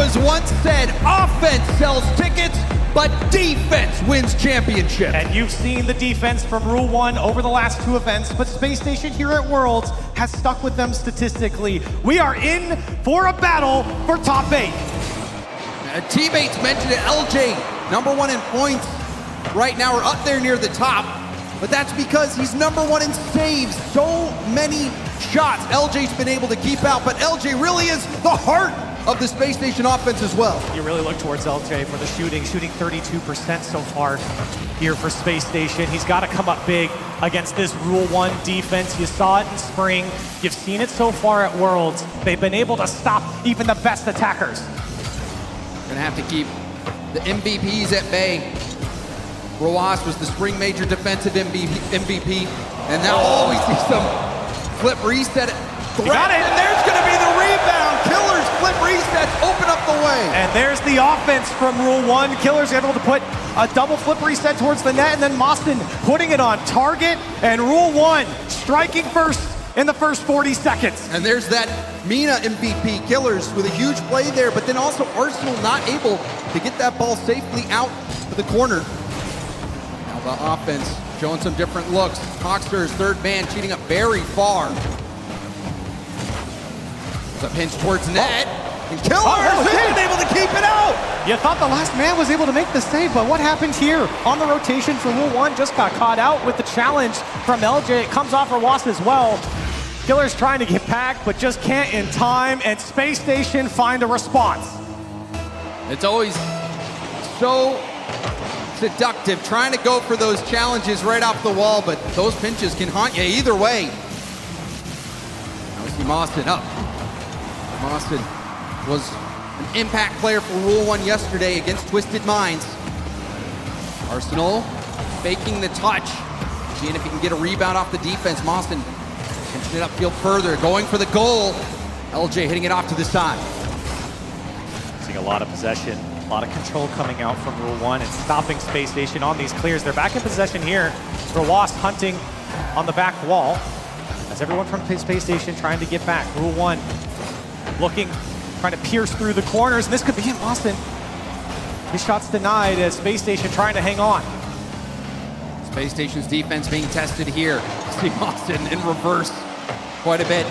was once said, offense sells tickets, but defense wins championships. And you've seen the defense from Rule 1 over the last 2 events, but Space Station here at Worlds has stuck with them statistically. We are in for a battle for top 8. Teammates mentioned it, LJ, #1 in points right now, are up there near the top, but that's because he's #1 in saves. So many shots LJ's been able to keep out, but LJ really is the heart of the Space Station offense as well. You really look towards LJ for the shooting 32% so far here for Space Station. He's got to come up big against this Rule 1 defense. You saw it in spring. You've seen it so far at Worlds. They've been able to stop even the best attackers. Gonna have to keep the MVPs at bay. Roas was the spring major defensive MVP, and now we see some flip reset threat, got it. and there's gonna be the rebound. Killers flip resets, open up the way. And there's the offense from Rule 1. Killers able to put a double flip reset towards the net, and then Mostyn putting it on target, and Rule 1 striking first in the first 40 seconds. And there's that Mina MVP, Killers with a huge play there, but then also Arsenal not able to get that ball safely out to the corner. Now the offense showing some different looks. Hoxter's third man cheating up very far. It's a pinch towards net, and Killers isn't able to keep it out. You thought the last man was able to make the save, but what happened here on the rotation for Rule 1? Just got caught out with the challenge from LJ. It comes off for Wasp as well. Killers trying to get back, but just can't in time, and Space Station find a response. It's always so seductive trying to go for those challenges right off the wall, but those pinches can haunt you either way. Now we see Mostyn up. Mostyn was an impact player for Rule 1 yesterday against Twisted Minds. Arsenal faking the touch, seeing if he can get a rebound off the defense. Mostyn pinching it upfield further, going for the goal. LJ hitting it off to the side. Seeing a lot of possession, a lot of control coming out from Rule 1 and stopping Space Station on these clears. They're back in possession here. Wasp hunting on the back wall as everyone from Space Station trying to get back. Rule 1 looking, trying to pierce through the corners, and this could be it, Mostyn. His shot's denied as Space Station trying to hang on. Space Station's defense being tested here. See Mostyn in reverse quite a bit.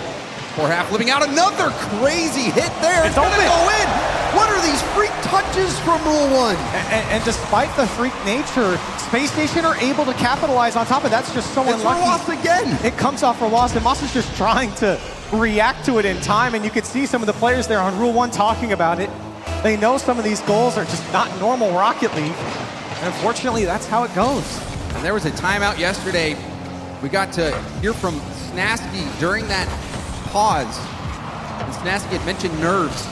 For half, living out another crazy hit there. It's gonna open. go in. What are these freak touches from Rule 1? And despite the freak nature, Space Station are able to capitalize on top of that. That's just so unlucky. Roas again. It comes off for Wasp, and Mostyn's just trying to react to it in time, and you can see some of the players there on Rule 1 talking about it. They know some of these goals are just not normal Rocket League, and unfortunately, that's how it goes. And there was a timeout yesterday. We got to hear from Snasky during that pause. And Snasky had mentioned nerves.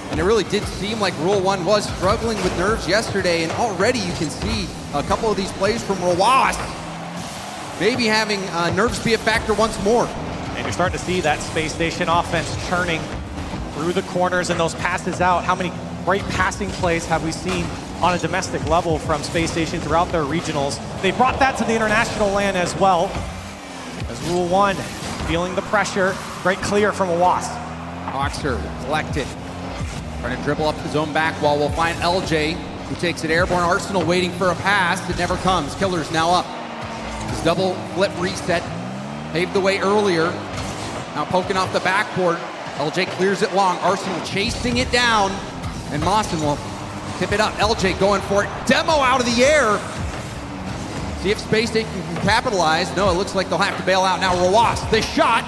And it really did seem like Rule 1 was struggling with nerves yesterday, and already you can see a couple of these plays from Roas maybe having nerves be a factor once more. And you're starting to see that Space Station offense churning through the corners and those passes out. How many great passing plays have we seen on a domestic level from Space Station throughout their regionals? They brought that to the international land as well. As Rule 1 feeling the pressure. Great clear from a Wasp. Hoxter collected. Trying to dribble up his own back wall. We'll find LJ, who takes it airborne. Arsenal waiting for a pass. It never comes. Killers now up. His double flip reset paved the way earlier. Now poking off the backboard. LJ clears it long. Arsenal chasing it down. And Mostyn will tip it up. LJ going for it. Demo out of the air. See if Space Station can capitalize. No, it looks like they'll have to bail out now. Roas, the shot.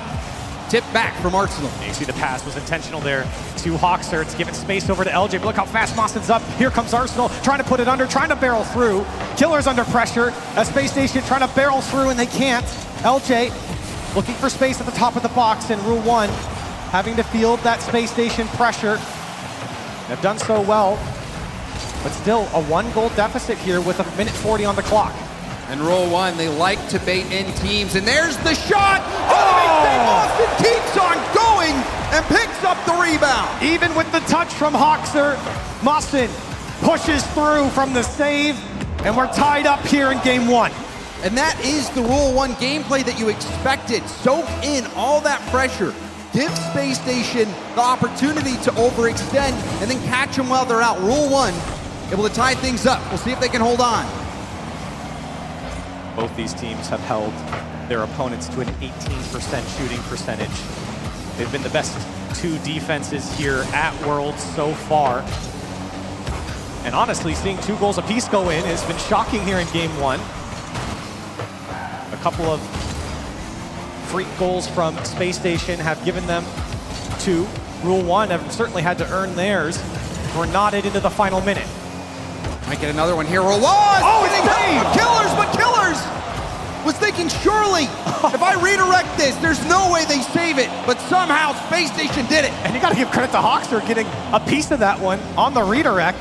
Tipped back from Arsenal. You see the pass was intentional there to Hoxter. It's giving space over to LJ, but look how fast Mostyn's up. Here comes Arsenal, trying to put it under, trying to barrel through. Killers under pressure. A Space Station trying to barrel through, and they can't. LJ looking for space at the top of the box, and Rule 1 having to field that Space Station pressure. They've done so well, but still a 1-goal deficit here with 1:40 on the clock. And Rule 1, they like to bait in teams, and there's the shot! Mostyn keeps on going and picks up the rebound. Even with the touch from Hoxter, Mostyn pushes through from the save, and we're tied up here in Game 1. And that is the Rule 1 gameplay that you expected. Soak in all that pressure. give Space Station the opportunity to overextend and then catch them while they're out. Rule 1, able to tie things up. We'll see if they can hold on. Both these teams have held their opponents to an 18% shooting percentage. They've been the best 2 defenses here at Worlds so far. And honestly, seeing 2 goals apiece go in has been shocking here in game 1. A couple of freak goals from Space Station have given them 2. Rule 1 have certainly had to earn theirs. We're knotted into the final minute. Might get another one here. Rule 1! Oh, it's saved! Killers, but Killers was thinking, surely, if I redirect this, there's no way they save it. But somehow, Space Station did it. And you got to give credit to Hawkster getting a piece of that one on the redirect.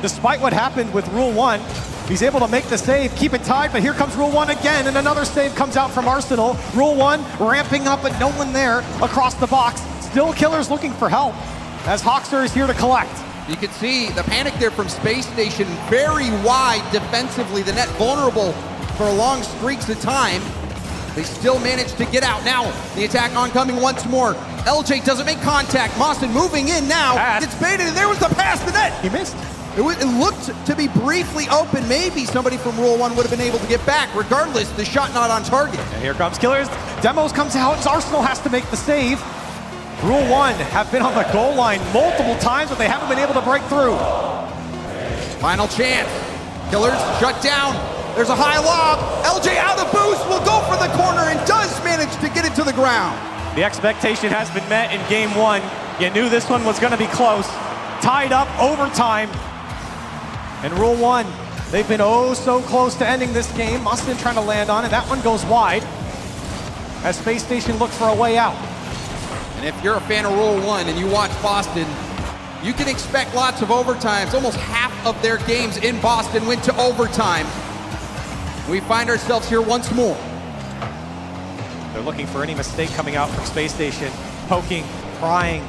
Despite what happened with Rule 1, he's able to make the save, keep it tied, but here comes Rule 1 again, and another save comes out from Arsenal. Rule 1 ramping up, but no one there across the box. Still Killers looking for help, as Hawkster is here to collect. You can see the panic there from Space Station, very wide defensively, the net vulnerable for long streaks of time. They still manage to get out. Now, the attack oncoming once more. LJ doesn't make contact. Mawson moving in now. Gets baited, and there was the pass, the net. He missed. It looked to be briefly open. Maybe somebody from Rule 1 would have been able to get back. Regardless, the shot not on target. And here comes Killers. Demos comes out, as Arsenal has to make the save. Rule 1 have been on the goal line multiple times, but they haven't been able to break through. Final chance. Killers shut down. There's a high lob. LJ out of boost, will go for the corner and does manage to get it to the ground. The expectation has been met in game 1. You knew this one was going to be close. Tied up, overtime. And Rule 1, they've been oh so close to ending this game. Mustin trying to land on it. That one goes wide as Space Station looks for a way out. And if you're a fan of Rule 1 and you watch Boston, you can expect lots of overtimes. Almost half of their games in Boston went to overtime. We find ourselves here once more. They're looking for any mistake coming out from Space Station. Poking, prying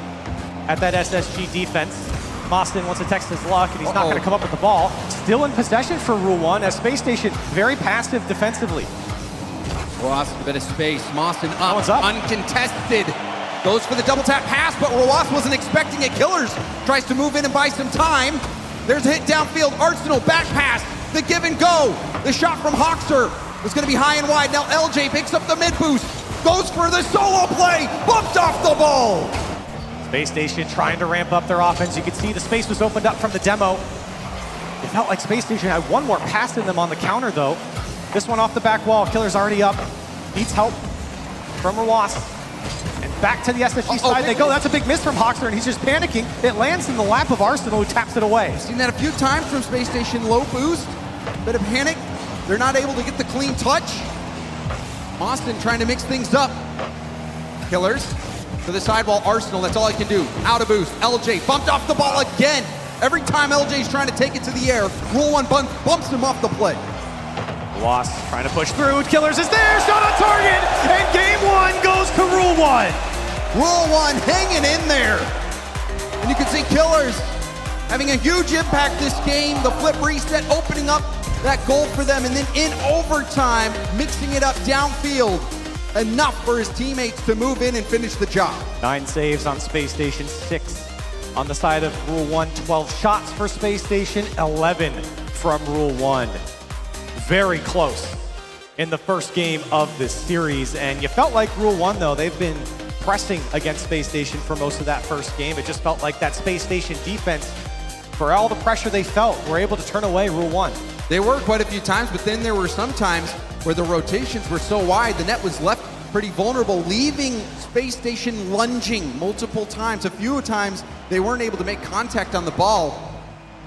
at that SSG defense. Mawson wants to test his luck, and he's not going to come up with the ball. Still in possession for Rule 1, as Space Station very passive defensively. Ross with a bit of space. Mawson up, up, uncontested. Goes for the double tap pass, but Roas wasn't expecting it. Killers tries to move in and buy some time. There's a hit downfield. Arsenal back pass. The give and go. The shot from Hawkster was going to be high and wide. Now LJ picks up the mid boost. Goes for the solo play. Bumped off the ball. Space Station trying to ramp up their offense. You can see the space was opened up from the demo. It felt like Space Station had one more pass in them on the counter, though. This one off the back wall. Killer's already up. Needs help from Roas. And back to the SSG side they go. That's a big miss from Hawkster, and he's just panicking. It lands in the lap of Arsenal, who taps it away. I've seen that a few times from Space Station. Low boost, bit of panic. They're not able to get the clean touch. Austin trying to mix things up. Killers to the sidewall. Arsenal, that's all I can do. Out of boost. LJ bumped off the ball again. Every time LJ's trying to take it to the air, Rule 1 bumps him off the play. Wasp trying to push through. Killers is there, shot on target, and game 1 goes to Rule 1. Rule 1 hanging in there. And you can see Killers having a huge impact this game. The flip reset opening up that goal for them, and then in overtime, mixing it up downfield. Enough for his teammates to move in and finish the job. 9 saves on Space Station, 6 on the side of Rule 1, 12 shots for Space Station, 11 from Rule 1. Very close in the first game of this series, and you felt like Rule 1, though, they've been pressing against Space Station for most of that first game. It just felt like that Space Station defense, for all the pressure they felt, were able to turn away Rule 1. They were quite a few times, but then there were some times where the rotations were so wide, the net was left pretty vulnerable, leaving Space Station lunging multiple times. A few times they weren't able to make contact on the ball.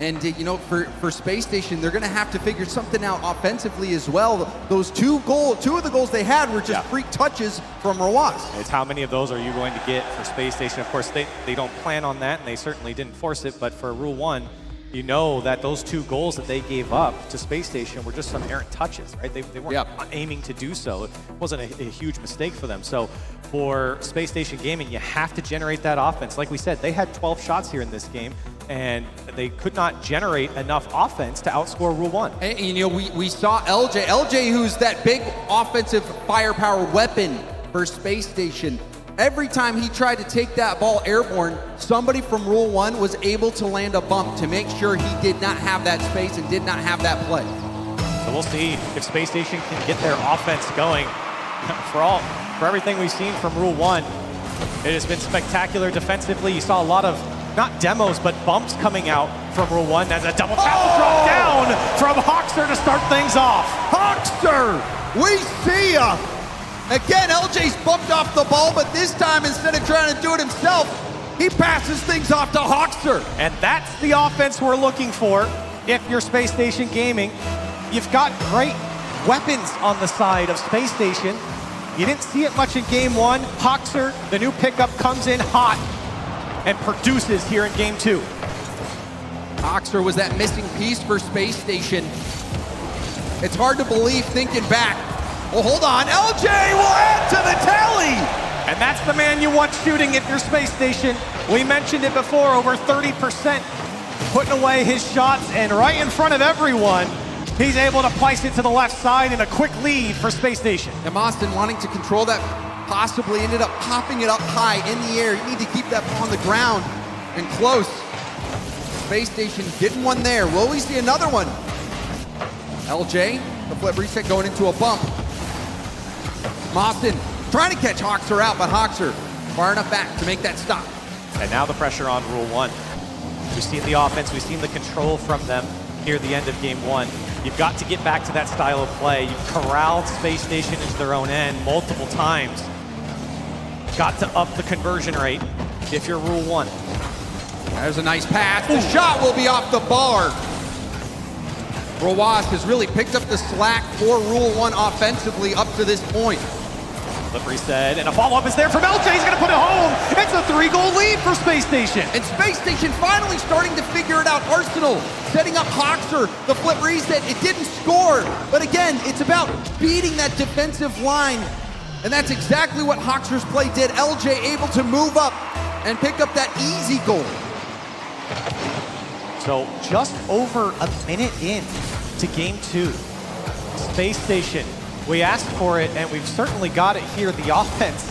And you know, for Space Station, they're going to have to figure something out offensively as well. Those two of the goals they had were just freak touches from Roas. It's how many of those are you going to get for Space Station? Of course, they don't plan on that, and they certainly didn't force it. But for Rule 1, you know that those 2 goals that they gave up to Space Station were just some errant touches, right? They weren't aiming to do so. It wasn't a huge mistake for them. So for Space Station Gaming, you have to generate that offense. Like we said, they had 12 shots here in this game, and they could not generate enough offense to outscore Rule 1. And you know, we saw LJ, who's that big offensive firepower weapon for Space Station. every time he tried to take that ball airborne, somebody from Rule 1 was able to land a bump to make sure he did not have that space and did not have that play. So we'll see if Space Station can get their offense going. For everything we've seen from Rule 1, it has been spectacular defensively. You saw a lot of, not demos, but bumps coming out from Rule 1 as a double tackle drop down from Hoxer to start things off. Hoxer, we see ya! Again, LJ's bumped off the ball, but this time, instead of trying to do it himself, he passes things off to Hoxer. And that's the offense we're looking for if you're Space Station Gaming. You've got great weapons on the side of Space Station. You didn't see it much in game 1. Hoxer, the new pickup, comes in hot and produces here in game 2. Hoxer was that missing piece for Space Station. It's hard to believe thinking back. Well, hold on, LJ will add to the tally! And that's the man you want shooting if you're Space Station. We mentioned it before, over 30% putting away his shots, and right in front of everyone, he's able to place it to the left side in a quick lead for Space Station. And Austin, wanting to control that, possibly ended up popping it up high in the air. You need to keep that ball on the ground and close. Space Station getting one there. Will we see another one? LJ, the flip reset going into a bump. Austin trying to catch Hoxer out, but Hoxer far enough back to make that stop. And now the pressure on Rule 1. We've seen the offense, we've seen the control from them here at the end of game 1. You've got to get back to that style of play. You've corralled Space Station into their own end multiple times. Got to up the conversion rate if you're Rule 1. There's a nice pass. The shot will be off the bar. Rowas has really picked up the slack for Rule 1 offensively up to this point. Flip reset, and a follow-up is there from LJ. He's going to put it home. It's a 3-goal lead for Space Station. And Space Station finally starting to figure it out. Arsenal setting up Hoxer. The flip reset, it didn't score. But again, it's about beating that defensive line. And that's exactly what Hoxer's play did. LJ able to move up and pick up that easy goal. So just over a minute in to game 2. Space Station, we asked for it and we've certainly got it here. The offense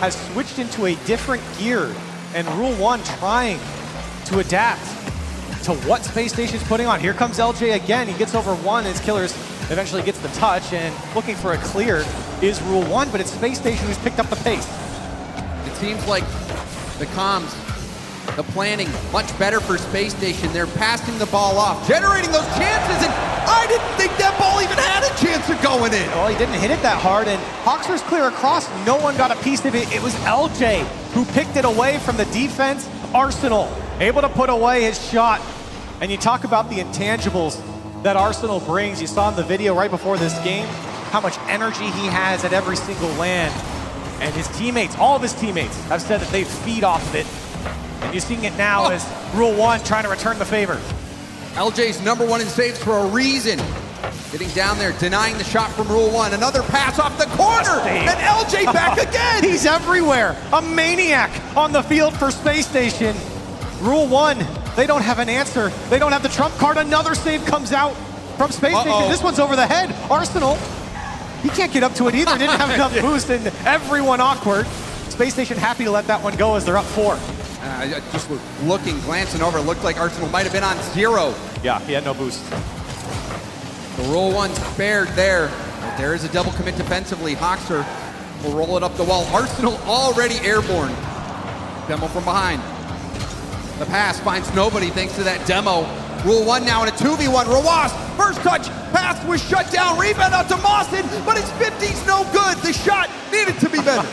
has switched into a different gear, and Rule 1 trying to adapt to what Space Station's putting on. Here comes LJ again. He gets over one as Killers eventually gets the touch, and looking for a clear is Rule 1, but it's Space Station who's picked up the pace. It seems like the comms, the planning, much better for Space Station. They're passing the ball off, generating those chances, and I didn't think that ball even had a chance of going in. Well, he didn't hit it that hard, and Hoxer's clear across. No one got a piece of it. It was LJ who picked it away from the defense. Arsenal able to put away his shot. And you talk about the intangibles that Arsenal brings. You saw in the video right before this game how much energy he has at every single land. And his teammates, all of his teammates, have said that they feed off of it. And you're seeing it now as Rule 1 trying to return the favor. LJ's #1 in saves for a reason. Getting down there, denying the shot from Rule 1. Another pass off the corner, and LJ back again. He's everywhere. A maniac on the field for Space Station. Rule 1, they don't have an answer. They don't have the trump card. Another save comes out from Space Station. This one's over the head. Arsenal, he can't get up to it either. Didn't have enough boost, and everyone awkward. Space Station happy to let that one go as they're up 4. I just was looking, glancing over. It looked like Arsenal might have been on 0. Yeah, he had no boost. The Rule 1 spared there. But there is a double commit defensively. Hoxer will roll it up the wall. Arsenal already airborne. Demo from behind. The pass finds nobody thanks to that demo. Rule 1 now in a 2v1. Rawas, first touch, pass was shut down. Rebound out to Mawson, but his 50's no good. The shot needed to be better.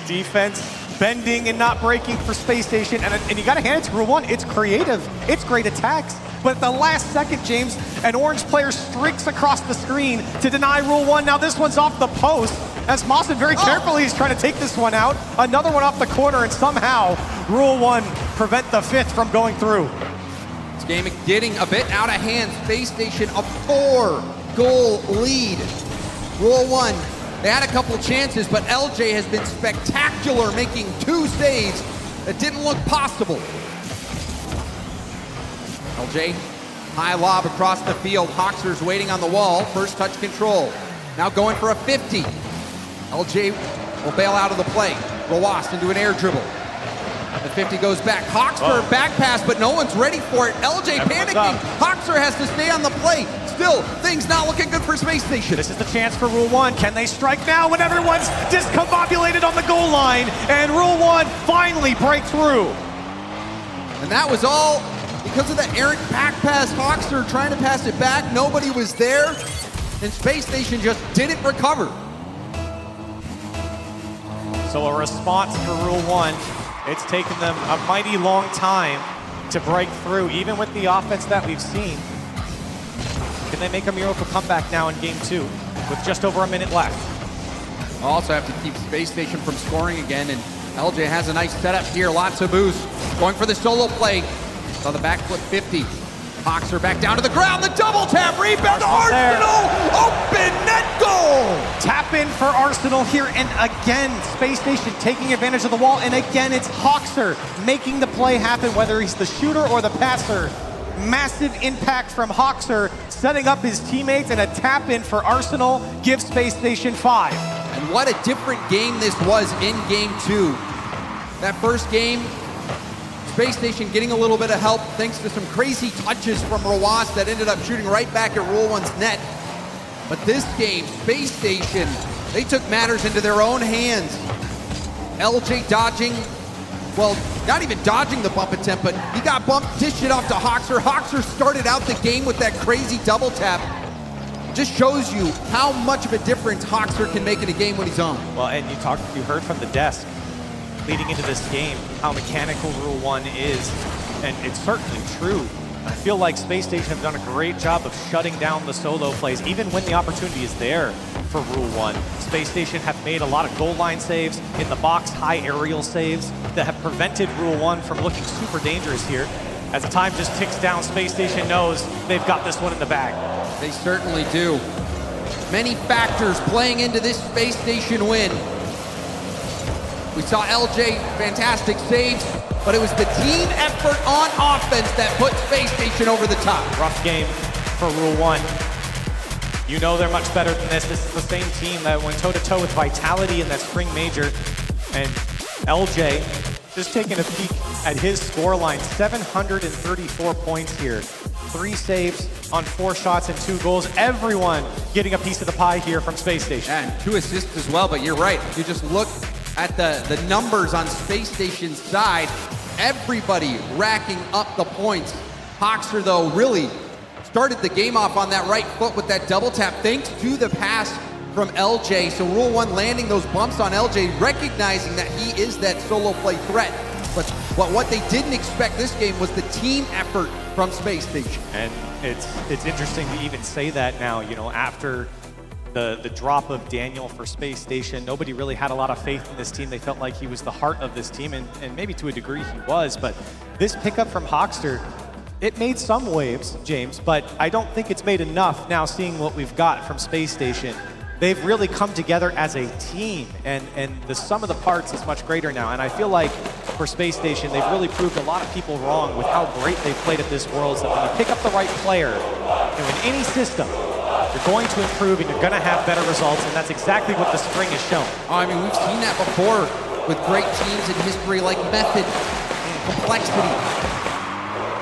Defense bending and not breaking for Space Station, and you gotta hand it to Rule 1. It's creative, it's great attacks, but at the last second, James, an orange player streaks across the screen to deny Rule 1. Now this one's off the post, as Mawson very carefully is trying to take this one out. Another one off the corner, and somehow Rule 1 prevent the 5th from going through. This game getting a bit out of hand. Space Station a 4-goal lead. Rule 1. They had a couple chances, but LJ has been spectacular, making 2 saves that didn't look possible. LJ, high lob across the field. Hoxer's waiting on the wall. First touch control. Now going for a 50. LJ will bail out of the play. Roas into an air dribble. The 50 goes back. Hoxer back pass, but no one's ready for it. LJ panicking. Hoxer has to stay on the play. Still, things not looking good for Space Station. This is the chance for Rule 1. Can they strike now when everyone's discombobulated on the goal line? And Rule 1 finally break through. And that was all because of the errant back pass. Hoxer trying to pass it back. Nobody was there. And Space Station just didn't recover. So a response for Rule 1. It's taken them a mighty long time to break through, even with the offense that we've seen. Can they make a miracle comeback now in game 2 with just over a minute left? Also have to keep Space Station from scoring again, and LJ has a nice setup here, lots of boost. Going for the solo play. Saw the backflip 50. Hoxer back down to the ground, the double tap, rebound to Arsenal! Open net goal! Tap in for Arsenal here, and again, Space Station taking advantage of the wall, and again, it's Hoxer making the play happen, whether he's the shooter or the passer. Massive impact from Hoxer, setting up his teammates, and a tap in for Arsenal gives Space Station 5. And what a different game this was in game 2. That first game, Space Station getting a little bit of help thanks to some crazy touches from Roas that ended up shooting right back at Rule 1's net. But this game, Space Station, they took matters into their own hands. LJ dodging, well, not even dodging the bump attempt, but he got bumped, dished it off to Hoxer. Hoxer started out the game with that crazy double tap. Just shows you how much of a difference Hoxer can make in a game when he's on. Well, and you heard from the desk leading into this game how mechanical Rule 1 is, and it's certainly true. I feel like Space Station have done a great job of shutting down the solo plays, even when the opportunity is there for Rule 1. Space Station have made a lot of goal line saves, in the box high aerial saves that have prevented Rule 1 from looking super dangerous here. As the time just ticks down, Space Station knows they've got this one in the bag. They certainly do. Many factors playing into this Space Station win. We saw LJ, fantastic saves, but it was the team effort on offense that put Space Station over the top. Rough game for Rule 1. You know they're much better than this. This is the same team that went toe-to-toe with Vitality in that spring major. And LJ, just taking a peek at his scoreline, 734 points here. 3 saves on 4 shots and 2 goals. Everyone getting a piece of the pie here from Space Station. And 2 assists as well, but you're right. You just look at the numbers on Space Station's side, everybody racking up the points. Hoxer, though, really started the game off on that right foot with that double tap, thanks to the pass from LJ. So Rule 1 landing those bumps on LJ, recognizing that he is that solo play threat. But what they didn't expect this game was the team effort from Space Station. And it's interesting to even say that now, you know, after the drop of Daniel for Space Station, nobody really had a lot of faith in this team. They felt like he was the heart of this team, and maybe to a degree he was, but this pickup from Hoxer, it made some waves, James, but I don't think it's made enough now seeing what we've got from Space Station. They've really come together as a team, and the sum of the parts is much greater now, and I feel like for Space Station, they've really proved a lot of people wrong with how great they've played at this Worlds, that when you pick up the right player, you know, in any system, you're going to improve and you're going to have better results, and that's exactly what the spring has shown. Oh, I mean, we've seen that before with great teams in history like Method, Complexity,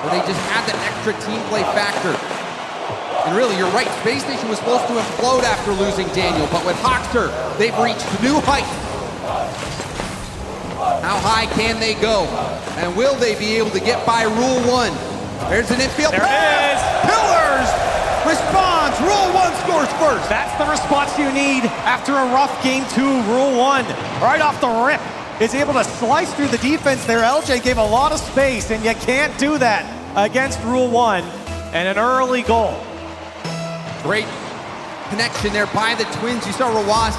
where they just had that extra team play factor. And really, you're right, Space Station was supposed to implode after losing Daniel, but with Hoxer, they've reached new heights. How high can they go? And will they be able to get by Rule 1? There's an infield there pass. It is. Pillars responds. Rule 1 scores first. That's the response you need after a rough game 2. Rule 1, right off the rip, is able to slice through the defense there. LJ gave a lot of space, and you can't do that against Rule 1. And an early goal. Great connection there by the Twins. You saw Roas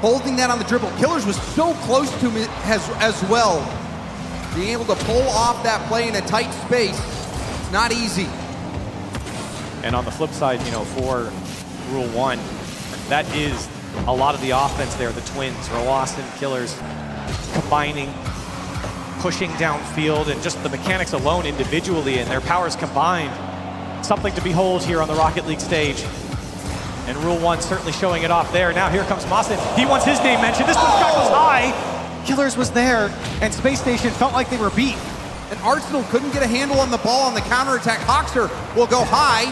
holding that on the dribble. Killers was so close to him as well. Being able to pull off that play in a tight space, it's not easy. And on the flip side, you know, for Rule 1, that is a lot of the offense there. The Twins, Roas and Killers combining, pushing downfield, and just the mechanics alone individually and their powers combined. Something to behold here on the Rocket League stage. And Rule 1 certainly showing it off there. Now here comes Mawson. He wants his name mentioned. This shot goes high. Killers was there, and Space Station felt like they were beat. And Arsenal couldn't get a handle on the ball on the counterattack. Hoxer will go high.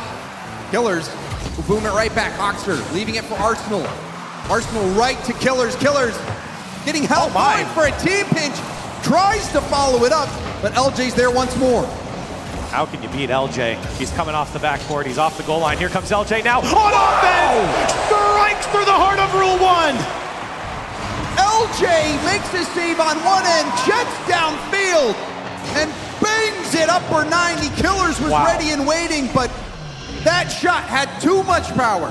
Killers will boom it right back. Hoxer leaving it for Arsenal. Arsenal right to Killers. Killers getting help going for a team pinch. Tries to follow it up, but LJ's there once more. How can you beat LJ? He's coming off the backboard. He's off the goal line. Here comes LJ now. On offense! Strikes through the heart of Rule 1. LJ makes a save on one end, jets downfield, and bangs it upper 90. Killers was ready and waiting, but that shot had too much power.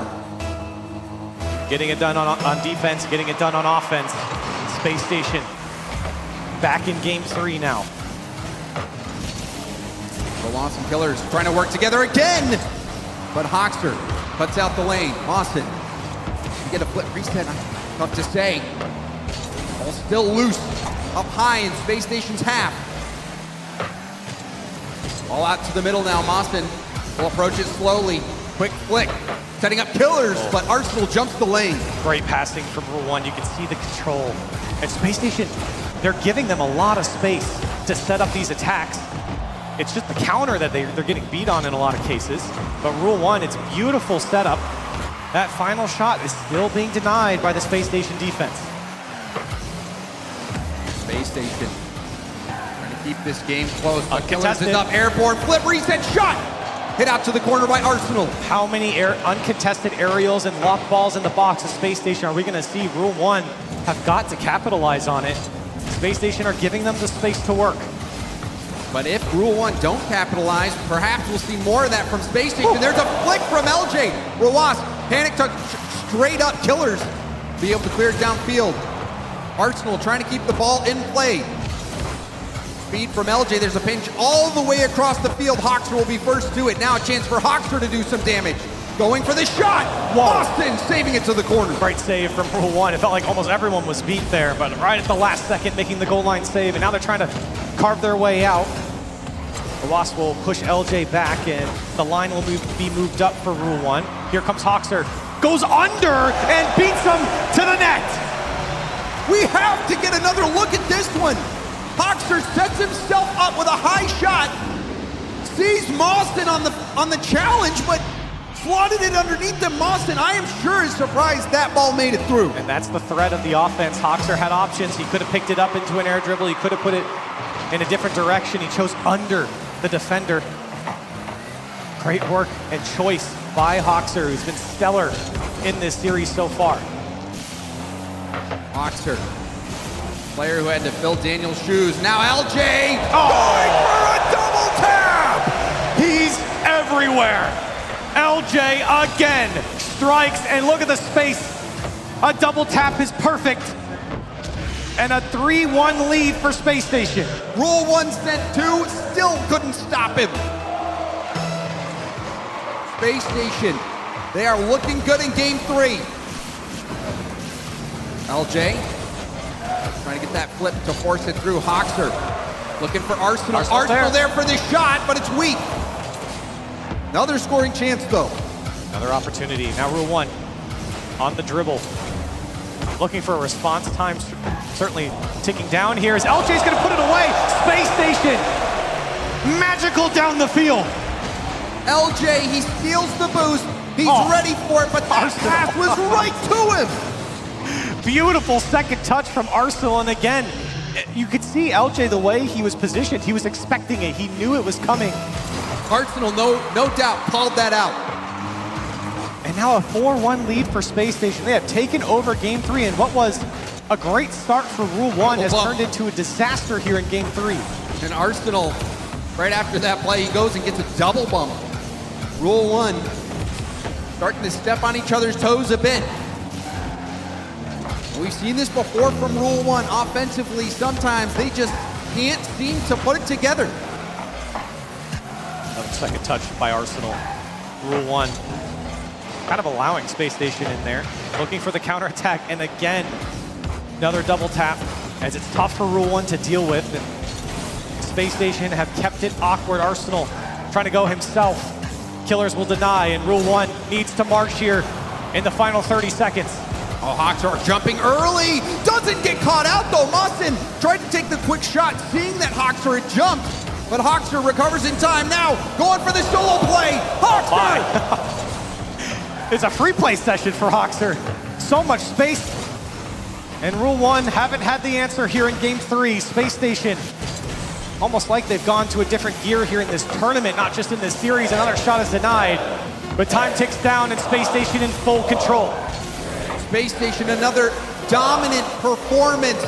Getting it done on defense, getting it done on offense. Space Station back in game 3 now. The Lost and Killers trying to work together again, but Hoxer cuts out the lane. Austin, you get a flip reset, tough to say. Ball still loose, up high in Space Station's half. All out to the middle now. Mawson will approach it slowly. Quick flick, setting up Killers, but Arsenal jumps the lane. Great passing from Rule 1. You can see the control. And Space Station, they're giving them a lot of space to set up these attacks. It's just the counter that they're getting beat on in a lot of cases. But Rule 1, it's beautiful setup. That final shot is still being denied by the Space Station defense. Space Station trying to keep this game close, but Killers Uncontested. is up. Airborne flip reset shot. Hit out to the corner by Arsenal. How many uncontested aerials and lock balls in the box of Space Station are we going to see? Rule 1 have got to capitalize on it. Space Station are giving them the space to work. But if Rule 1 don't capitalize, perhaps we'll see more of that from Space Station. There's a flick from LJ. Rawas, panic tuck straight up. Killers be able to clear it downfield. Arsenal trying to keep the ball in play. Speed from LJ. There's a pinch all the way across the field. Hoxer will be first to it. Now a chance for Hoxer to do some damage. Going for the shot. Austin saving it to the corner. Great save from Rule 1. It felt like almost everyone was beat there, but right at the last second making the goal line save, and now they're trying to carve their way out. The Wasp will push LJ back, and the line will be moved up for Rule 1. Here comes Hoxer. Goes under and beats him to the net. We have to get another look at this one. Hoxer sets himself up with a high shot. Sees Mawson on the challenge, but slotted it underneath him. Mawson, I am sure, is surprised that ball made it through. And that's the threat of the offense. Hoxer had options. He could have picked it up into an air dribble. He could have put it in a different direction. He chose under the defender. Great work and choice by Hoxer, who's been stellar in this series so far. Hoxer, player who had to fill Daniel's shoes. Now LJ going for a double tap. He's everywhere. LJ again strikes, and look at the space. A double tap is perfect. And a 3-1 lead for Space Station. Rule 1 sent 2, still couldn't stop him. Space Station, they are looking good in game 3. LJ trying to get that flip to force it through. Hoxer looking for Arsenal. Arsenal there for the shot, but it's weak. Another scoring chance though. Another opportunity. Now Rule 1 on the dribble. Looking for a response time, certainly ticking down here as LJ's gonna put it away. Space Station, magical down the field. LJ, he steals the boost. He's ready for it, but that pass was right to him. Beautiful second touch from Arsenal, and again, you could see LJ the way he was positioned. He was expecting it. He knew it was coming. Arsenal, no doubt, called that out. And now a 4-1 lead for Space Station. They have taken over Game 3, and what was a great start for Rule 1 has turned into a disaster here in Game 3. And Arsenal, right after that play, he goes and gets a double bump. Rule 1 starting to step on each other's toes a bit. We've seen this before from Rule 1. Offensively, sometimes they just can't seem to put it together. Another second touch by Arsenal. Rule 1 kind of allowing Space Station in there. Looking for the counterattack, and again, another double tap, as it's tough for Rule 1 to deal with. And Space Station have kept it awkward. Arsenal trying to go himself. Killers will deny, and Rule 1 needs to march here in the final 30 seconds. Oh, Hawks are jumping early. Doesn't get caught out though. Mawson tried to take the quick shot, seeing that Hawkster had jumped. But Hawkster recovers in time now, going for the solo play. Hawkster! It's a free play session for Hawkster. So much space. And Rule 1 haven't had the answer here in Game 3. Space Station, almost like they've gone to a different gear here in this tournament, not just in this series. Another shot is denied. But time ticks down and Space Station in full control. Space Station, another dominant performance.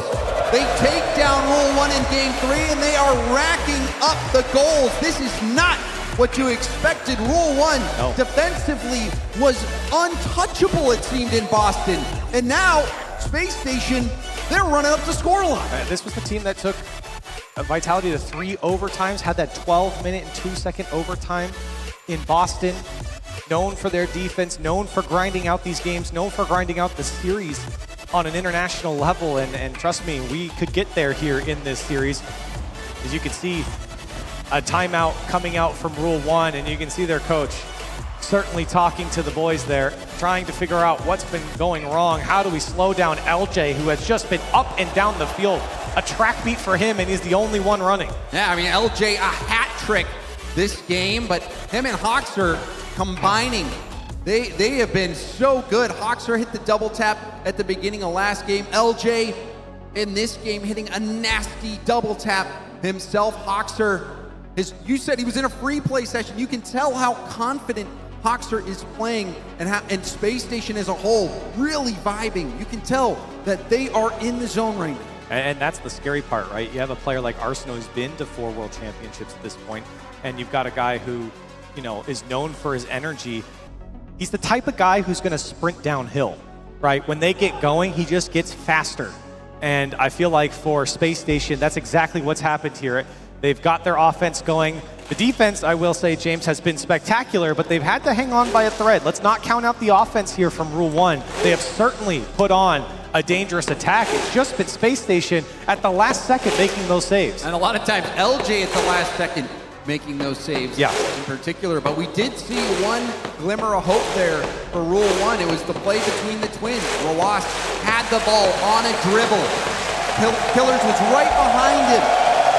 They take down Rule 1 in Game 3, and they are racking up the goals. This is not what you expected. Rule 1 defensively was untouchable, it seemed, in Boston. And now, Space Station, they're running up the scoreline. This was the team that took Vitality to 3 overtimes, had that 12-minute and 2-second overtime in Boston. Known for their defense, known for grinding out these games, known for grinding out the series on an international level, and trust me, we could get there here in this series. As you can see, a timeout coming out from Rule 1, and you can see their coach certainly talking to the boys there, trying to figure out what's been going wrong. How do we slow down LJ, who has just been up and down the field? A track beat for him, and he's the only one running. Yeah, I mean, LJ, a hat trick this game, but him and Hawks are combining. They have been so good. Hawkster hit the double tap at the beginning of last game. LJ in this game hitting a nasty double tap himself. Hawkster, you said he was in a free play session. You can tell how confident Hawkster is playing, and Space Station as a whole really vibing. You can tell that they are in the zone right now. And that's the scary part, right? You have a player like Arsenal who's been to 4 World Championships at this point, and you've got a guy who, you know, is known for his energy. He's the type of guy who's going to sprint downhill, right? When they get going, he just gets faster. And I feel like for Space Station, that's exactly what's happened here. They've got their offense going. The defense, I will say, James, has been spectacular, but they've had to hang on by a thread. Let's not count out the offense here from Rule 1. They have certainly put on a dangerous attack. It's just been Space Station at the last second making those saves. And a lot of times, LJ at the last second making those saves in particular. But we did see one glimmer of hope there for Rule 1. It was the play between the twins. Rawas had the ball on a dribble. Killers was right behind him.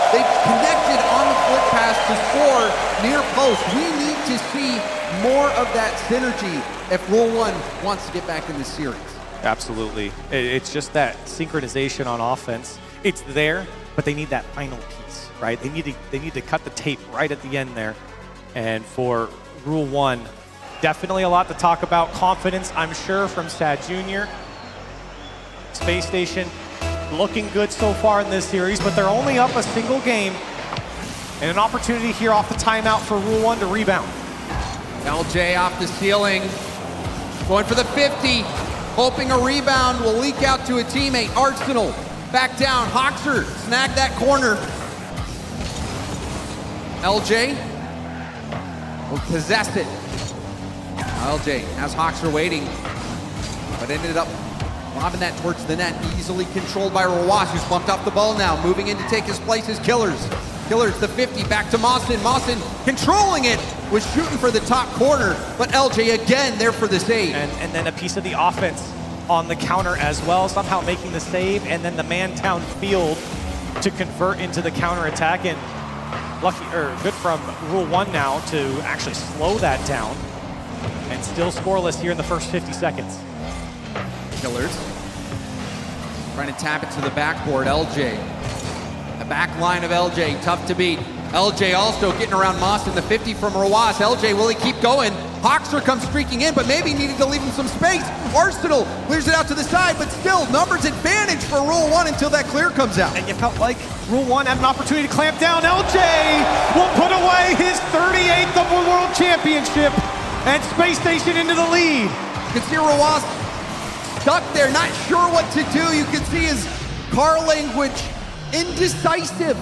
They connected on the flip pass to score near post. We need to see more of that synergy if Rule 1 wants to get back in the series. Absolutely. It's just that synchronization on offense. It's there, but they need that final piece, right? They need to cut the tape right at the end there. And for Rule 1, definitely a lot to talk about. Confidence, I'm sure, from Sad Jr. Space Station looking good so far in this series, but they're only up a single game. And an opportunity here off the timeout for Rule 1 to rebound. LJ off the ceiling, going for the 50, hoping a rebound will leak out to a teammate. Arsenal back down. Hawkster snagged that corner. LJ will possess it. LJ has Hawkster waiting, but ended up lobbing that towards the net. Easily controlled by Rawas, who's bumped off the ball now. Moving in to take his place is Killers. Killers, the 50, back to Mawson. Mawson controlling it, was shooting for the top corner, but LJ again there for the save. And then a piece of the offense on the counter as well, somehow making the save, and then the man down field to convert into the counter attack. And good from Rule 1 now to actually slow that down, and still scoreless here in the first 50 seconds. Killers trying to tap it to the backboard. LJ, the back line of LJ, tough to beat. LJ also getting around Mawson, the 50 from Rawas. LJ, will he keep going? Hawkster comes streaking in, but maybe needed to leave him some space. Arsenal clears it out to the side, but still numbers advantage for Rule 1 until that clear comes out. And you felt like Rule 1 had an opportunity to clamp down. LJ will put away his 38th of the World Championship, and Space Station into the lead. You can see Rawas stuck there, not sure what to do. You can see his car language, indecisive.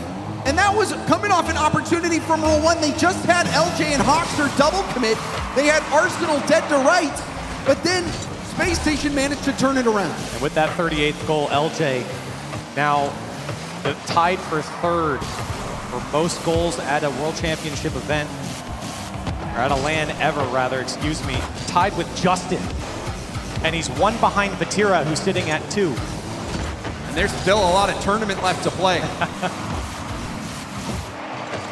And that was coming off an opportunity from Rule 1. They just had LJ and Hawkster double commit. They had Arsenal dead to rights, but then Space Station managed to turn it around. And with that 38th goal, LJ now tied for third for most goals at a World Championship event, or at a LAN ever rather, excuse me, tied with Justin. and he's one behind Vatira, who's sitting at 2. And there's still a lot of tournament left to play.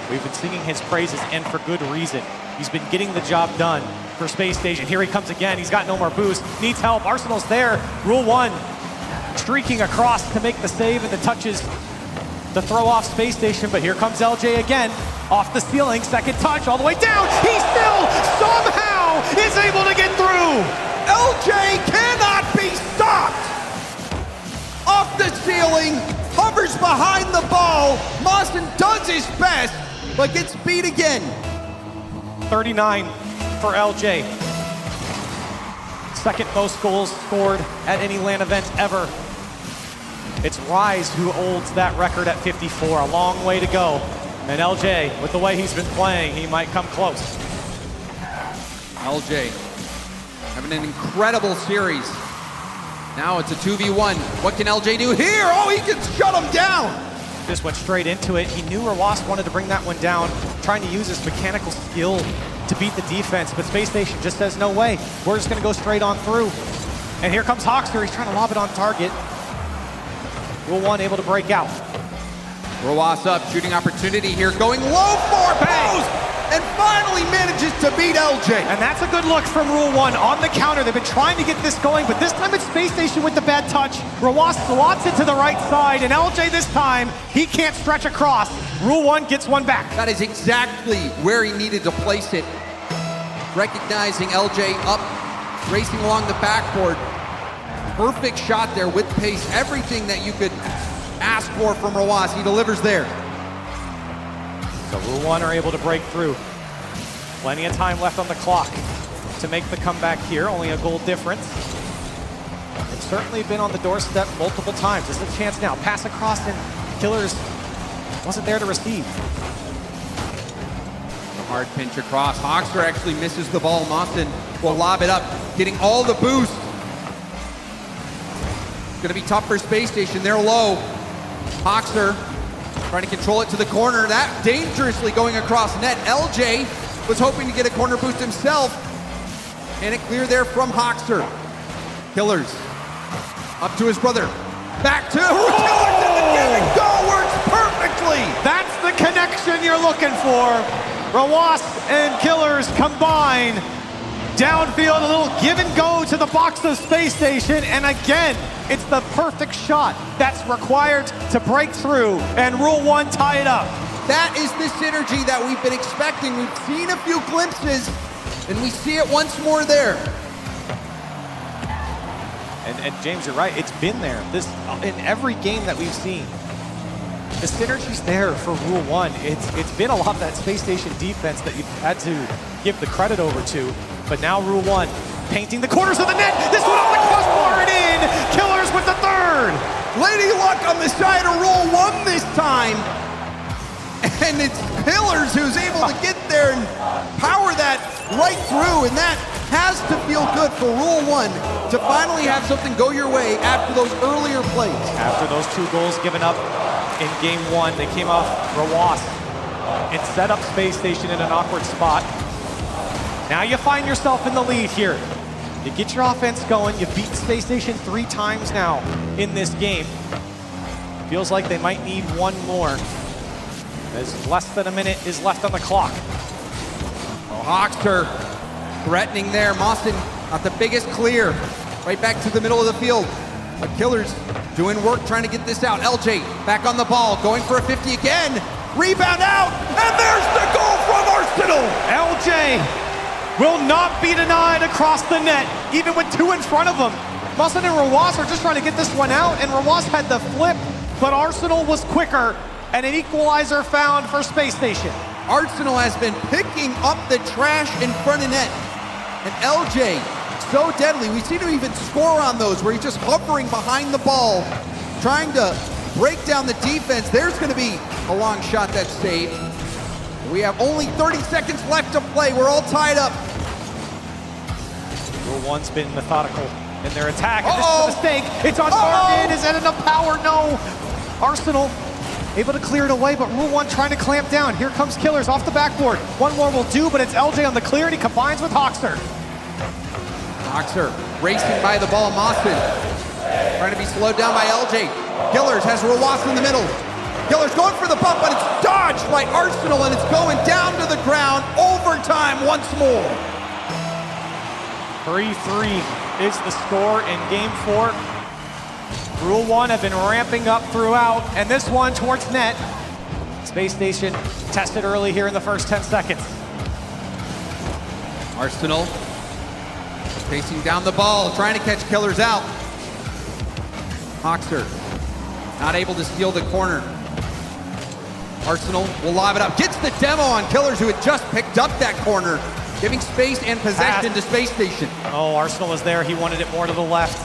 We've been singing his praises, and for good reason. He's been getting the job done for Space Station. Here he comes again. He's got no more boost. Needs help. Arsenal's there. Rule 1 streaking across to make the save, and the touches to throw off Space Station. But here comes LJ again. Off the ceiling. Second touch all the way down. He still somehow is able to get through. LJ cannot be stopped! Off the ceiling, hovers behind the ball. Mawson does his best, but gets beat again. 39 for LJ. Second most goals scored at any LAN event ever. It's Rise who holds that record at 54. A long way to go. And LJ, with the way he's been playing, he might come close. LJ having an incredible series. Now it's a 2v1. What can LJ do here? Oh, he can shut him down. Just went straight into it. He knew Rawas wanted to bring that one down, trying to use his mechanical skill to beat the defense, but Space Station just says, no way. We're just gonna go straight on through. And here comes Hawkster. He's trying to lob it on target. Rule 1 able to break out. Rawas up, shooting opportunity here, going low for post, and finally manages to beat LJ. And that's a good look from Rule 1 on the counter. They've been trying to get this going, but this time it's Space Station with the bad touch. Rawas slots it to the right side, and LJ this time, he can't stretch across. Rule 1 gets one back. That is exactly where he needed to place it. Recognizing LJ up, racing along the backboard. Perfect shot there with pace, everything that you could ask for from Rawas, he delivers there. So Rule 1 are able to break through. Plenty of time left on the clock to make the comeback here, only a goal difference. They've certainly been on the doorstep multiple times. There's a chance now, pass across, and Killers wasn't there to receive. A hard pinch across, Hawkster actually misses the ball, Mawson will lob it up, getting all the boost. It's gonna be tough for Space Station, they're low. Hawkster trying to control it to the corner, that dangerously going across net. LJ was hoping to get a corner boost himself, and it clear there from Hawkster. Killers up to his brother, back to Killers, and the giving goal works perfectly. That's the connection you're looking for. Rawas and Killers combine. Downfield, a little give and go to the box of Space Station, and again, it's the perfect shot that's required to break through, and Rule 1 tie it up. That is the synergy that we've been expecting. We've seen a few glimpses, and we see it once more there. And James, you're right, it's been there. This in every game that we've seen. The synergy's there for Rule 1. It's been a lot of that Space Station defense that you've had to give the credit over to. But now Rule 1, painting the corners of the net. This one off the crossbar and in. Killers with the third. Lady Luck on the side of Rule 1 this time. And it's Killers who's able to get there and power that right through. And that has to feel good for Rule 1 to finally have something go your way after those earlier plays. After those 2 goals given up in Game 1, they came off Rawas and set up Space Station in an awkward spot. Now you find yourself in the lead here. You get your offense going. You beat Space Station 3 times now in this game. Feels like they might need one more, as less than a minute is left on the clock. Oh, Hawkster threatening there. Mawson got the biggest clear. Right back to the middle of the field. But Killers doing work trying to get this out. LJ back on the ball, going for a 50 again. Rebound out, and there's the goal from Arsenal. LJ will not be denied across the net, even with 2 in front of him. Mawson and Rawas are just trying to get this one out, and Rawas had the flip, but Arsenal was quicker, and an equalizer found for Space Station. Arsenal has been picking up the trash in front of net, and LJ, so deadly. We've seen him even score on those, where he's just hovering behind the ball, trying to break down the defense. There's gonna be a long shot that's saved. We have only 30 seconds left to play. We're all tied up. Rule 1's been methodical in their attack, and this is a mistake. It's on target. Is that enough power? No. Arsenal able to clear it away, but Rule 1 trying to clamp down. Here comes Killers off the backboard. One more will do, but it's LJ on the clear, and he combines with Hawkster. Hoxer racing by the ball. Mawson trying to be slowed down by LJ. Killers has Rowas in the middle. Killers going for the bump, but it's dodged by Arsenal, and it's going down to the ground. Overtime once more. 3-3 is the score in Game 4. Rule 1 have been ramping up throughout, and this one towards net. Space Station tested early here in the first 10 seconds. Arsenal chasing down the ball, trying to catch Killers out. Hoxer not able to steal the corner. Arsenal will lob it up, gets the demo on Killers, who had just picked up that corner, giving space and possession to Space Station. Oh, Arsenal is there. He wanted it more to the left.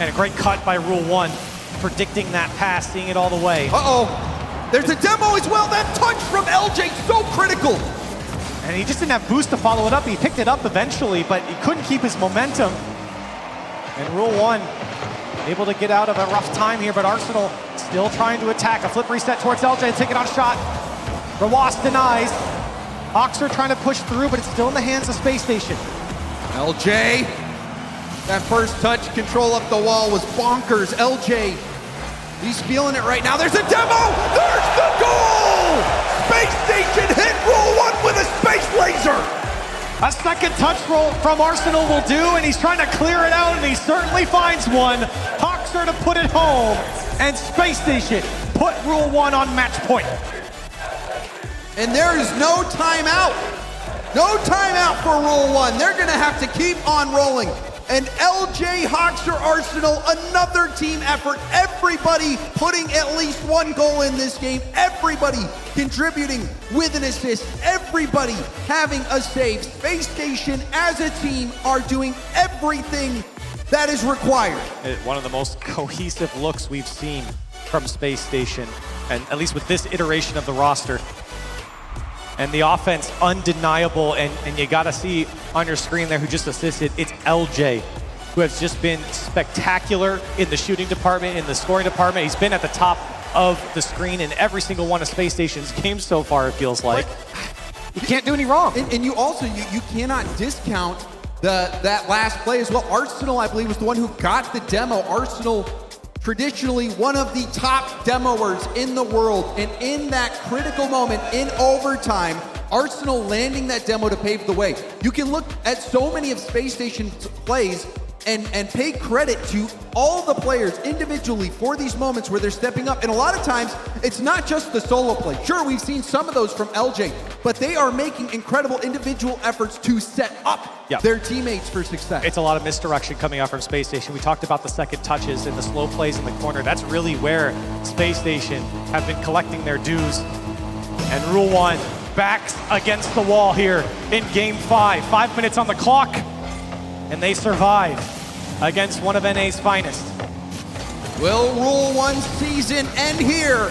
And a great cut by Rule 1, predicting that pass, seeing it all the way. Uh-oh. There's a demo as well. That touch from LJ, so critical. And he just didn't have boost to follow it up. He picked it up eventually, but he couldn't keep his momentum. And Rule 1 able to get out of a rough time here, but Arsenal still trying to attack. A flip reset towards LJ, take it on shot. Rowas denies. Hoxer trying to push through, but it's still in the hands of Space Station. LJ, that first touch control up the wall was bonkers. LJ, he's feeling it right now. There's a demo, there's the goal! Space Station hit Rule 1 with a space laser! A second touch roll from Arsenal will do, and he's trying to clear it out, and he certainly finds one. Hoxer to put it home, and Space Station put Rule 1 on match point. And there is no timeout. No timeout for Rule 1. They're gonna have to keep on rolling. And LJ, Hoxer, Arsenal, another team effort. Everybody putting at least one goal in this game. Everybody contributing with an assist. Everybody having a save. Space Station as a team are doing everything that is required. One of the most cohesive looks we've seen from Space Station, and at least with this iteration of the roster. And the offense undeniable, and you gotta see on your screen there who just assisted, it's LJ, who has just been spectacular in the shooting department, in the scoring department. He's been at the top of the screen in every single one of Space Station's games so far, it feels like. You can't do any wrong. And you also, you cannot discount that last play as well. Arsenal, I believe, was the one who got the demo. Arsenal, traditionally one of the top demoers in the world, and in that critical moment in overtime, Arsenal landing that demo to pave the way. You can look at so many of Space Station's plays and pay credit to all the players individually for these moments where they're stepping up. And a lot of times, it's not just the solo play. Sure, we've seen some of those from LJ, but they are making incredible individual efforts to set up their teammates for success. It's a lot of misdirection coming out from Space Station. We talked about the second touches and the slow plays in the corner. That's really where Space Station have been collecting their dues. And Rule 1 backs against the wall here in Game 5. 5 minutes on the clock, and they survive against one of NA's finest. Will Rule 1 season end here,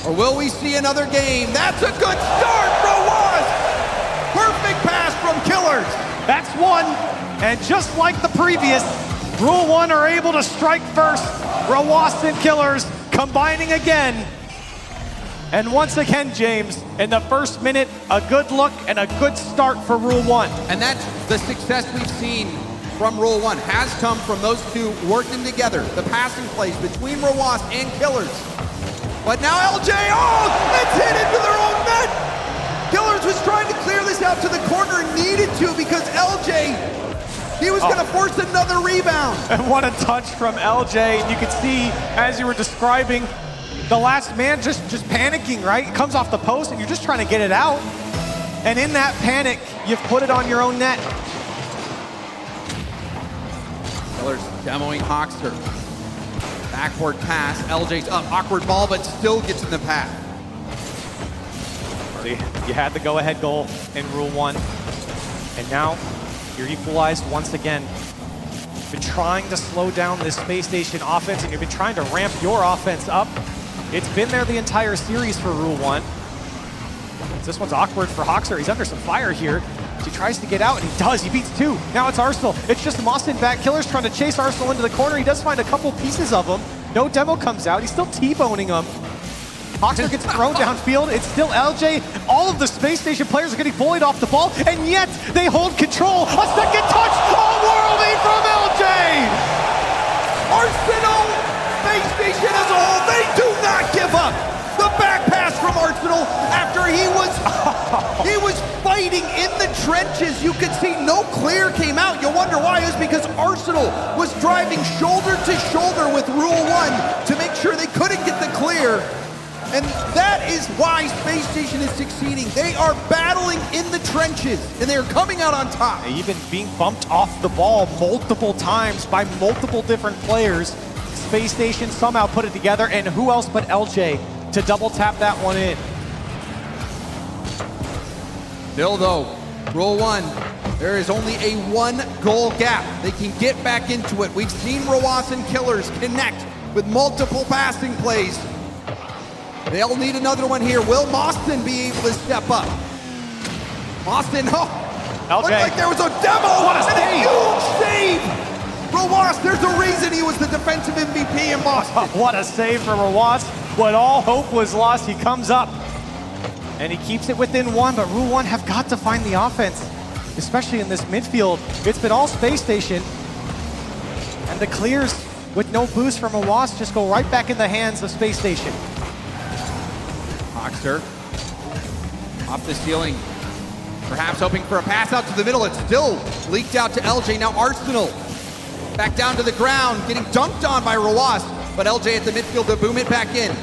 or will we see another game? That's a good start, Rowas! Perfect pass from Killers. That's one, and just like the previous, Rule 1 are able to strike first. Rowas and Killers combining again. And once again, James, in the first minute, a good look and a good start for Rule 1. And that's the success we've seen from Rule 1 has come from those two working together. The passing plays between Rowas and Killers. But now LJ, it's hit into their own net! Killers was trying to clear this out to the corner and needed to because LJ, he was gonna force another rebound. And what a touch from LJ. And you can see, as you were describing, the last man just panicking, right? It comes off the post and you're just trying to get it out. And in that panic, you've put it on your own net. Killers demoing Hoxer. Backward pass, LJ's up, awkward ball, but still gets in the path. You had the go-ahead goal in Rule 1, and now you're equalized once again. You've been trying to slow down this Space Station offense, and you've been trying to ramp your offense up. It's been there the entire series for Rule 1. This one's awkward for Hoxer. He's under some fire here. He tries to get out, and he does. He beats two. Now it's Arsenal. It's just Mawson back. Killer's trying to chase Arsenal into the corner. He does find a couple pieces of him. No demo comes out. He's still T-boning him. Hoxer gets thrown downfield. It's still LJ. All of the Space Station players are getting bullied off the ball, and yet they hold control. A second touch. Oh, worldie from Arsenal, Space Station as a whole, they do not give up. The back pass from Arsenal after he was fighting in the trenches. You could see no clear came out. You wonder why. It was because Arsenal was driving shoulder to shoulder with Rule 1 to make sure they couldn't get the clear. And that is why Space Station is succeeding. They are battling in the trenches, and they are coming out on top. Even being bumped off the ball multiple times by multiple different players. Space Station somehow put it together, and who else but LJ to double tap that one in. Still though, Rule 1, there is only a 1-goal gap. They can get back into it. We've seen Rowas and Killers connect with multiple passing plays. They'll need another one here. Will Mostyn be able to step up? Mostyn, LJ. looked like there was a demo. What a and save. a huge save. Rowas, there's a reason he was the defensive MVP in Boston. What a save for Rowas. When all hope was lost, he comes up and he keeps it within 1, but Rule 1 have got to find the offense, especially in this midfield. It's been all Space Station, and the clears with no boost from Rowas just go right back in the hands of Space Station. Hoxter off the ceiling, perhaps hoping for a pass out to the middle. It's still leaked out to LJ. Now Arsenal back down to the ground, getting dunked on by Rowas, but LJ at the midfield to boom it back in.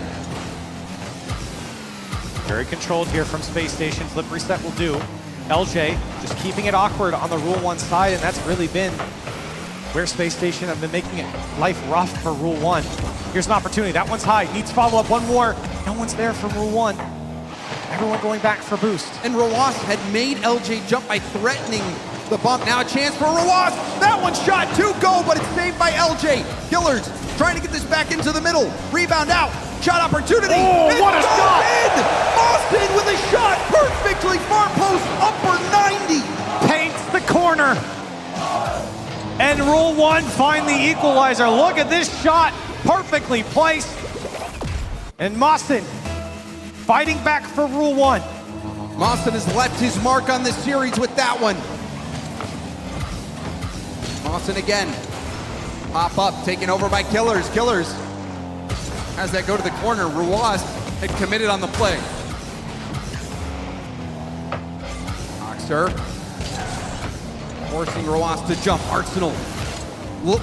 Very controlled here from Space Station. Flip reset will do. LJ just keeping it awkward on the Rule 1 side, and that's really been where Space Station have been making it life rough for Rule 1. Here's an opportunity. That one's high. Needs follow-up. One more. No one's there for Rule 1. Everyone going back for boost. And Rowas had made LJ jump by threatening the bump. Now a chance for Rowas. That one shot to go, but it's saved by LJ. Killers trying to get this back into the middle. Rebound out. Shot opportunity. Oh, what a shot! In. Mostyn with a shot perfectly far post upper 90. Paints the corner. And Rule 1 find the equalizer. Look at this shot. Perfectly placed. And Mostyn fighting back for Rule 1. Mostyn has left his mark on this series with that one. Mostyn again. Pop up, taken over by Killers. Killers has that go to the corner. Rowas had committed on the play. Hoxter forcing Rowas to jump. Arsenal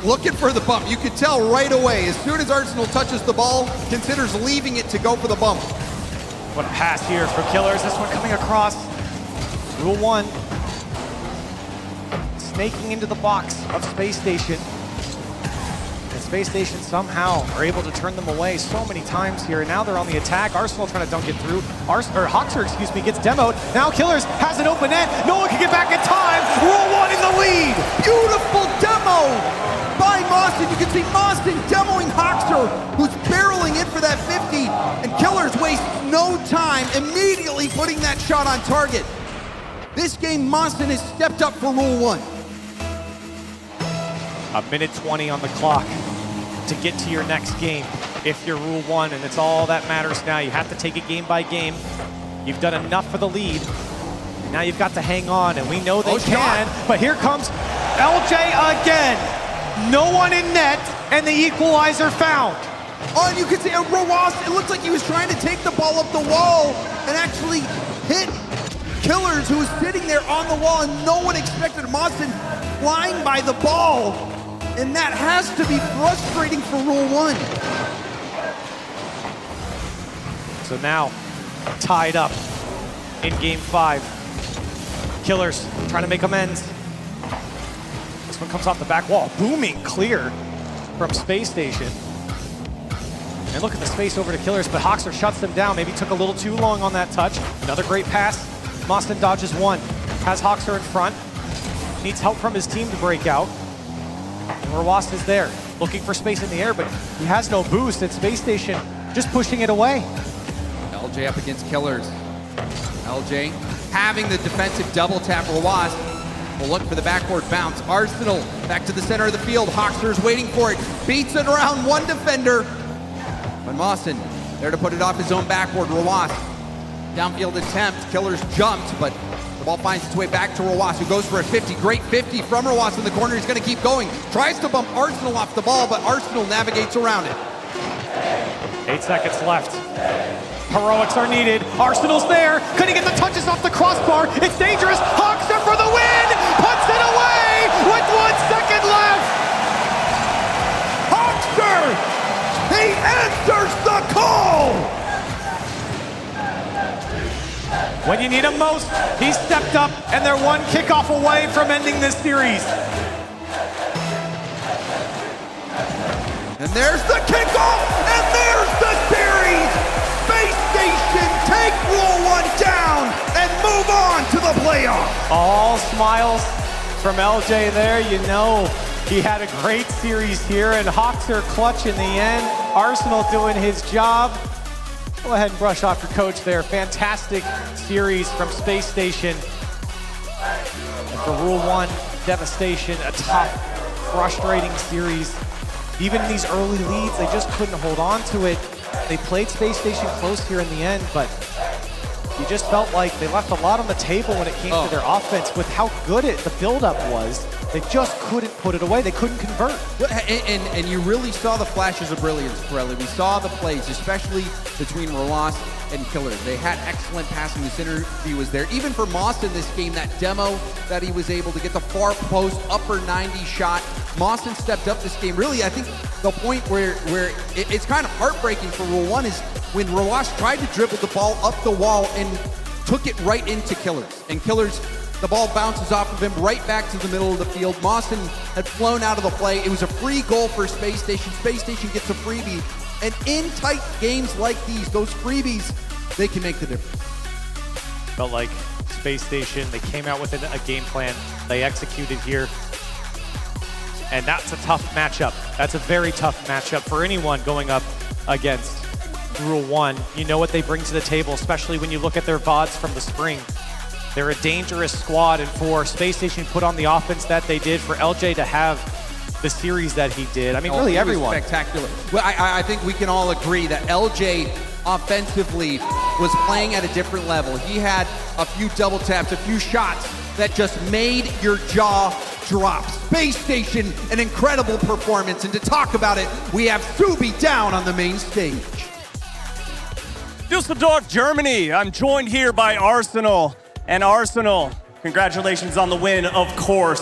looking for the bump. You could tell right away, as soon as Arsenal touches the ball, considers leaving it to go for the bump. What a pass here for Killers. This one coming across. Rule 1 snaking into the box of Space Station. And Space Station somehow are able to turn them away so many times here. And now they're on the attack. Arsenal trying to dunk it through. Hoxter, excuse me, gets demoed. Now Killers has an open net. No one can get back in time. Rule 1 in the lead. Beautiful demo by Mostyn. You can see Mostyn demoing Hoxter, who's barreling in for that 50. And Killers waste no time, immediately putting that shot on target. This game, Mostyn has stepped up for Rule 1. A minute 20 on the clock to get to your next game if you're Rule 1, and it's all that matters now. You have to take it game by game. You've done enough for the lead. Now you've got to hang on, and we know they can. But here comes LJ again. No one in net, and the equalizer found. Oh, and you can see Rowas, it looks like he was trying to take the ball up the wall and actually hit Killers, who was sitting there on the wall, and no one expected Mostyn flying by the ball. And that has to be frustrating for Rule 1. So now, tied up in Game 5. Killers trying to make amends. This one comes off the back wall. Booming clear from Space Station. And look at the space over to Killers, but Hoxter shuts them down. Maybe took a little too long on that touch. Another great pass. Mostyn dodges one. Has Hoxter in front. Needs help from his team to break out. Rowas is there, looking for space in the air, but he has no boost. And Space Station just pushing it away. LJ up against Killers. LJ having the defensive double tap. Rowas will look for the backboard bounce. Arsenal back to the center of the field. Hoxter's waiting for it. Beats it around one defender. But Mostyn there to put it off his own backboard. Rowas downfield attempt. Killers jumped, but The ball finds its way back to Roas, who goes for a 50. Great 50 from Roas in the corner. He's going to keep going. Tries to bump Arsenal off the ball, but Arsenal navigates around it. 8 seconds left. Heroics are needed. Arsenal's there. Couldn't get the touches off the crossbar. It's dangerous. Hawkster for the win. Puts it away with 1 second left. Hawkster! He answers the call! When you need him most, he stepped up, and they're 1 kickoff away from ending this series. And there's the kickoff, and there's the series! Space Station take Rule 1 down and move on to the playoffs! All smiles from LJ there. You know he had a great series here, and Hawks are clutch in the end. Arsenal doing his job. Go ahead and brush off your coach there. Fantastic series from Space Station. And for Rule 1, devastation, a tough, frustrating series. Even in these early leads, they just couldn't hold on to it. They played Space Station close here in the end, but you just felt like they left a lot on the table when it came to their offense with how good the buildup was. They just couldn't put it away. They couldn't convert. And you really saw the flashes of brilliance, Pirelli. We saw the plays, especially between Roas and Killers. They had excellent passing. The synergy was there. Even for Moss in this game, that demo that he was able to get the far post, upper 90 shot. Mawson stepped up this game. Really, I think the point where it's kind of heartbreaking for Rule 1 is when Roas tried to dribble the ball up the wall and took it right into Killers. And Killers, the ball bounces off of him right back to the middle of the field. Mawson had flown out of the play. It was a free goal for Space Station. Space Station gets a freebie. And in tight games like these, those freebies, they can make the difference. Felt like Space Station, they came out with a game plan. They executed here. And that's a tough matchup. That's a very tough matchup for anyone going up against Rule 1. You know what they bring to the table, especially when you look at their VODs from the spring. They're a dangerous squad, and for Space Station put on the offense that they did, for LJ to have the series that he did. I mean, really everyone. Spectacular. Well, I think we can all agree that LJ offensively was playing at a different level. He had a few double taps, a few shots that just made your jaw drop. Space Station, an incredible performance. And to talk about it, we have Subi down on the main stage. Düsseldorf, Germany. I'm joined here by Arsenal. And Arsenal, congratulations on the win, of course.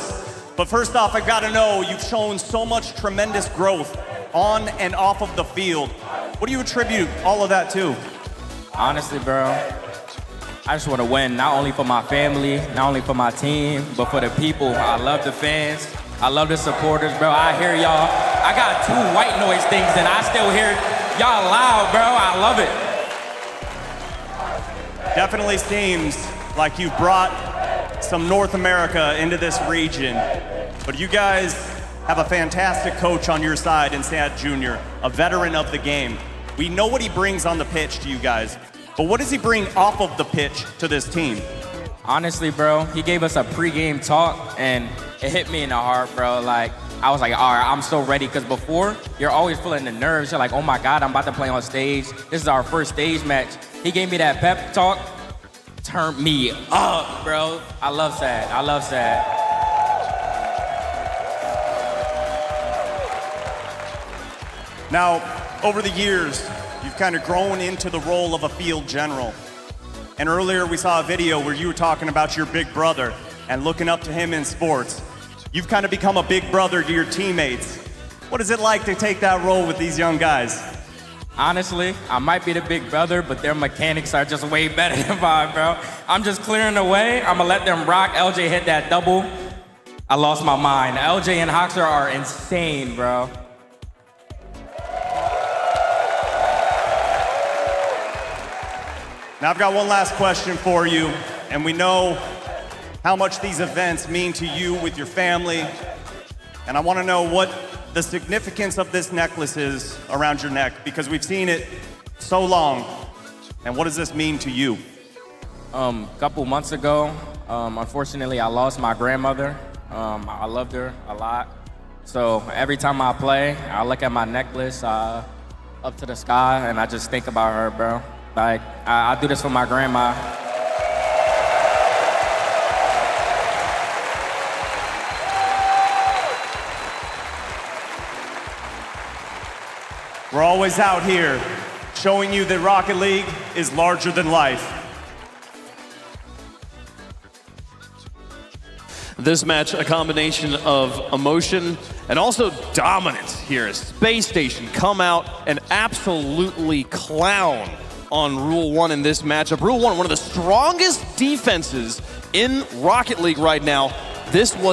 But first off, I've got to know, you've shown so much tremendous growth on and off of the field. What do you attribute all of that to? Honestly, bro, I just want to win, not only for my family, not only for my team, but for the people. I love the fans. I love the supporters, bro. I hear y'all. I got 2 white noise things, and I still hear y'all loud, bro. I love it. Definitely seems like you brought some North America into this region. But you guys have a fantastic coach on your side in Sad Jr., a veteran of the game. We know what he brings on the pitch to you guys, but what does he bring off of the pitch to this team? Honestly, bro, he gave us a pregame talk, and it hit me in the heart, bro. Like, I was like, all right, I'm so ready, because before, you're always feeling the nerves. You're like, oh my God, I'm about to play on stage. This is our first stage match. He gave me that pep talk, turned me up, bro. I love Sad. I love Sad. Now, over the years, you've kind of grown into the role of a field general. And earlier we saw a video where you were talking about your big brother and looking up to him in sports. You've kind of become a big brother to your teammates. What is it like to take that role with these young guys? Honestly, I might be the big brother, but their mechanics are just way better than mine, bro. I'm just clearing the way. I'm gonna let them rock. LJ hit that double. I lost my mind. LJ and Hoxer are insane, bro. Now I've got one last question for you, and we know how much these events mean to you with your family, and I want to know what the significance of this necklace is around your neck, because we've seen it so long. And what does this mean to you? A couple months ago, unfortunately, I lost my grandmother. I loved her a lot. So every time I play, I look at my necklace up to the sky, and I just think about her, bro. Like, I do this for my grandma. We're always out here showing you that Rocket League is larger than life. This match, a combination of emotion and also dominance here. Space Station come out and absolutely clown on Rule 1 in this matchup. Rule 1, one of the strongest defenses in Rocket League right now. This was